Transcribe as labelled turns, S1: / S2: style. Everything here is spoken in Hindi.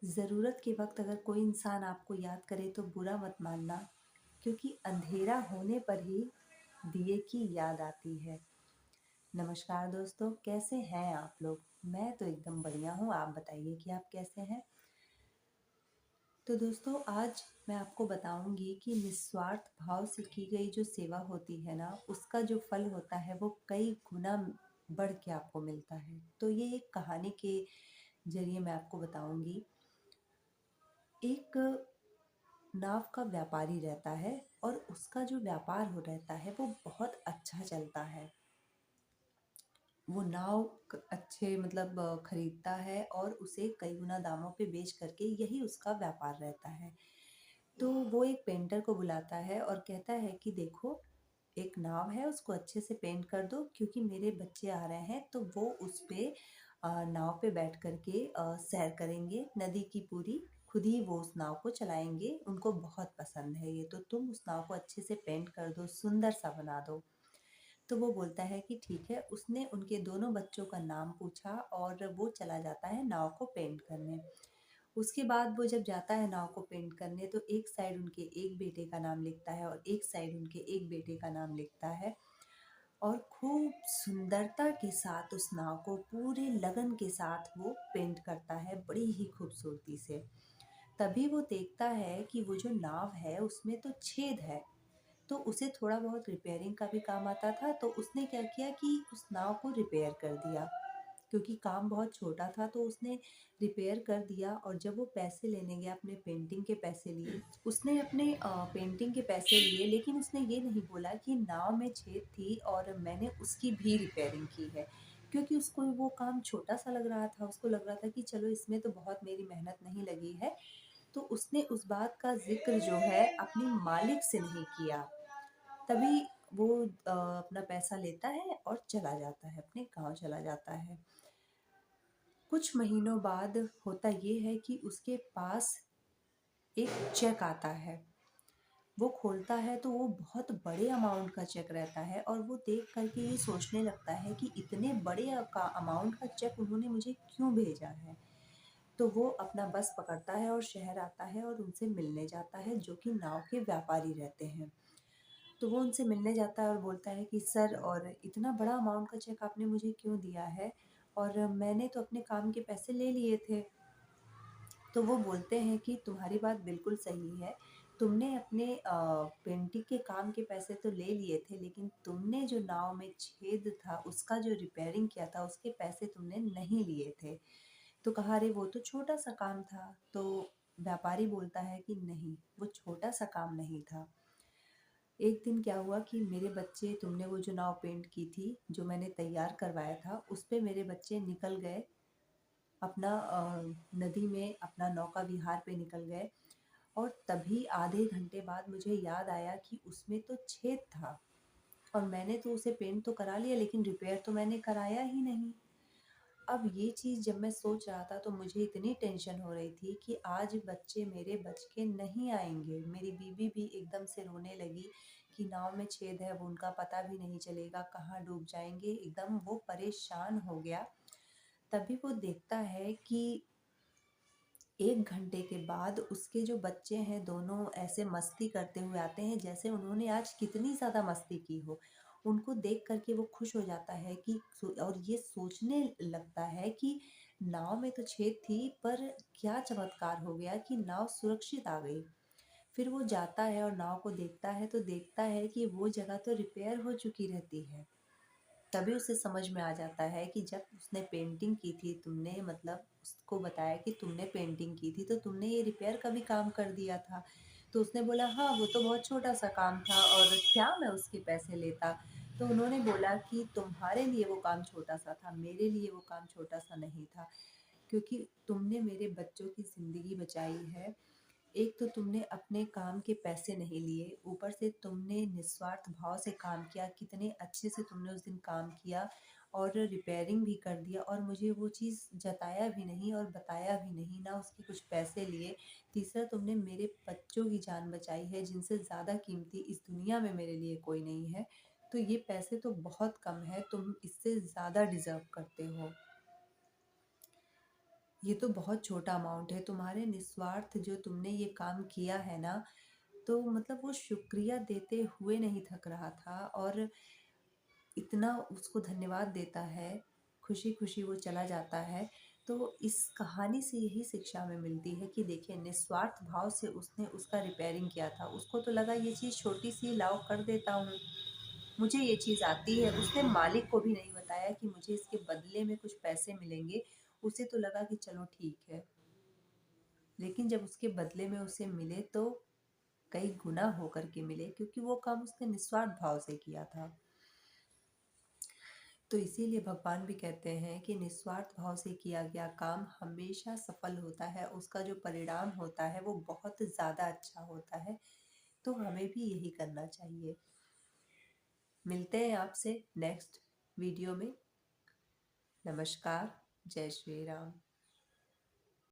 S1: ज़रूरत के वक्त अगर कोई इंसान आपको याद करे तो बुरा मत मानना, क्योंकि अंधेरा होने पर ही दिए की याद आती है। नमस्कार दोस्तों, कैसे हैं आप लोग? मैं तो एकदम बढ़िया हूँ। आप बताइए कि आप कैसे हैं? तो दोस्तों, आज मैं आपको बताऊंगी कि निस्वार्थ भाव से की गई जो सेवा होती है ना, उसका जो फल होता है वो कई गुना बढ़ के आपको मिलता है। तो ये एक कहानी के जरिए मैं आपको बताऊंगी। एक नाव का व्यापारी रहता है और उसका जो व्यापार हो रहता है वो बहुत अच्छा चलता है। वो नाव अच्छे खरीदता है और उसे कई गुना दामों पे बेच करके यही उसका व्यापार रहता है। तो वो एक पेंटर को बुलाता है और कहता है कि देखो, एक नाव है, उसको अच्छे से पेंट कर दो, क्योंकि मेरे बच्चे आ रहे हैं तो वो उस पे नाव पे बैठ करके सैर करेंगे नदी की पूरी। खुद ही वो उस नाव को चलाएंगे, उनको बहुत पसंद है ये। तो तुम उस नाव को अच्छे से पेंट कर दो, सुंदर सा बना दो। तो वो बोलता है कि ठीक है। उसने उनके दोनों बच्चों का नाम पूछा और वो चला जाता है नाव को पेंट करने। उसके बाद वो जब जाता है नाव को पेंट करने तो एक साइड उनके एक बेटे का नाम लिखता है और एक साइड उनके एक बेटे का नाम लिखता है। और खूब सुंदरता के साथ उस नाव को पूरे लगन के साथ वो पेंट करता है, बड़ी ही खूबसूरती से। तभी वो देखता है कि वो जो नाव है उसमें तो छेद है। तो उसे थोड़ा बहुत रिपेयरिंग का भी काम आता था, तो उसने क्या किया कि उस नाव को रिपेयर कर दिया। क्योंकि काम बहुत छोटा था तो उसने रिपेयर कर दिया। और जब वो पैसे लेने गया, अपने पेंटिंग के पैसे लिए, उसने अपने पेंटिंग के पैसे लिए, लेकिन उसने ये नहीं बोला कि नाव में छेद थी और मैंने उसकी भी रिपेयरिंग की है। क्योंकि उसको वो काम छोटा सा लग रहा था, उसको लग रहा था कि चलो, इसमें तो बहुत मेरी मेहनत नहीं लगी है। तो उसने उस बात का ज़िक्र जो है अपने मालिक से नहीं किया। तभी वो अपना पैसा लेता है और चला जाता है, अपने गाँव चला जाता है। कुछ महीनों बाद होता ये है कि उसके पास एक चेक आता है। वो खोलता है तो वो बहुत बड़े अमाउंट का चेक रहता है और वो देख कर के ये सोचने लगता है कि इतने बड़े का अमाउंट का चेक उन्होंने मुझे क्यों भेजा है। तो वो अपना बस पकड़ता है और शहर आता है और उनसे मिलने जाता है, जो कि नाव के व्यापारी रहते हैं। तो वो उनसे मिलने जाता है और बोलता है कि सर, और इतना बड़ा अमाउंट का चेक आपने मुझे क्यों दिया है? और मैंने तो अपने काम के पैसे ले लिए थे। तो वो बोलते हैं कि तुम्हारी बात बिल्कुल सही है। तुमने अपने पेंटिंग के काम के पैसे तो ले लिए थे, लेकिन तुमने जो नाव में छेद था उसका जो रिपेयरिंग किया था उसके पैसे तुमने नहीं लिए थे। तो कहा, अरे वो तो छोटा सा काम था। तो व्यापारी बोलता है कि नहीं, वो छोटा सा काम नहीं था। एक दिन क्या हुआ कि मेरे बच्चे, तुमने वो जो नाव पेंट की थी, जो मैंने तैयार करवाया था, उस पे मेरे बच्चे निकल गए अपना नदी में, अपना नौका विहार पे निकल गए। और तभी आधे घंटे बाद मुझे याद आया कि उसमें तो छेद था और मैंने तो उसे पेंट तो करा लिया, लेकिन रिपेयर तो मैंने कराया ही नहीं। अब ये चीज़ जब मैं सोच रहा था तो मुझे इतनी टेंशन हो रही थी कि आज बच्चे मेरे बच के नहीं आएंगे। मेरी बीवी भी एकदम से रोने लगी कि नाव में छेद है, वो उनका पता भी नहीं चलेगा, कहाँ डूब जाएंगे। एकदम वो परेशान हो गया। तभी वो देखता है कि 1 घंटे के बाद उसके जो बच्चे हैं दोनों ऐसे मस्ती करते हुए आते हैं, जैसे उन्होंने आज कितनी ज़्यादा मस्ती की हो। उनको देख कर के वो खुश हो जाता है कि और ये सोचने लगता है कि नाव में तो छेद थी, पर क्या चमत्कार हो गया कि नाव सुरक्षित आ गई। फिर वो जाता है और नाव को देखता है तो देखता है कि वो जगह तो रिपेयर हो चुकी रहती है। तभी उसे समझ में आ जाता है कि जब उसने पेंटिंग की थी, तुमने उसको बताया कि तुमने पेंटिंग की थी तो तुमने ये रिपेयर का भी काम कर दिया था। तो उसने बोला, हाँ वो तो बहुत छोटा सा काम था और क्या मैं उसके पैसे लेता। तो उन्होंने बोला कि तुम्हारे लिए वो काम छोटा सा था, मेरे लिए वो काम छोटा सा नहीं था। क्योंकि तुमने मेरे बच्चों की ज़िंदगी बचाई है। एक तो तुमने अपने काम के पैसे नहीं लिए, ऊपर से तुमने निस्वार्थ भाव से काम किया, कितने अच्छे से तुमने उस दिन काम किया और रिपेयरिंग भी कर दिया, और मुझे वो चीज़ जताया भी नहीं और बताया भी नहीं, ना उसके कुछ पैसे लिए। तीसरा, तुमने मेरे बच्चों की जान बचाई है, जिनसे ज़्यादा कीमती इस दुनिया में मेरे लिए कोई नहीं है। तो ये पैसे तो बहुत कम है, तुम इससे ज़्यादा डिज़र्व करते हो। ये तो बहुत छोटा अमाउंट है, तुम्हारे निस्वार्थ जो तुमने ये काम किया है ना, तो मतलब वो शुक्रिया देते हुए नहीं थक रहा था और इतना उसको धन्यवाद देता है, खुशी खुशी वो चला जाता है। तो इस कहानी से यही शिक्षा हमें मिलती है कि देखिए, निस्वार्थ भाव से उसने उसका रिपेयरिंग किया था। उसको तो लगा ये चीज़ छोटी सी, लाओ कर देता हूँ, मुझे ये चीज़ आती है। उसने मालिक को भी नहीं बताया कि मुझे इसके बदले में कुछ पैसे मिलेंगे। उसे तो लगा कि चलो ठीक है, लेकिन जब उसके बदले में उसे मिले तो कई गुना होकर के मिले, क्योंकि वो काम उसने निस्वार्थ भाव से किया था। तो इसीलिए भगवान भी कहते हैं कि निस्वार्थ भाव से किया गया काम हमेशा सफल होता है, उसका जो परिणाम होता है वो बहुत ज़्यादा अच्छा होता है। तो हमें भी यही करना चाहिए। मिलते हैं आपसे नेक्स्ट वीडियो में। नमस्कार। जय श्री राम।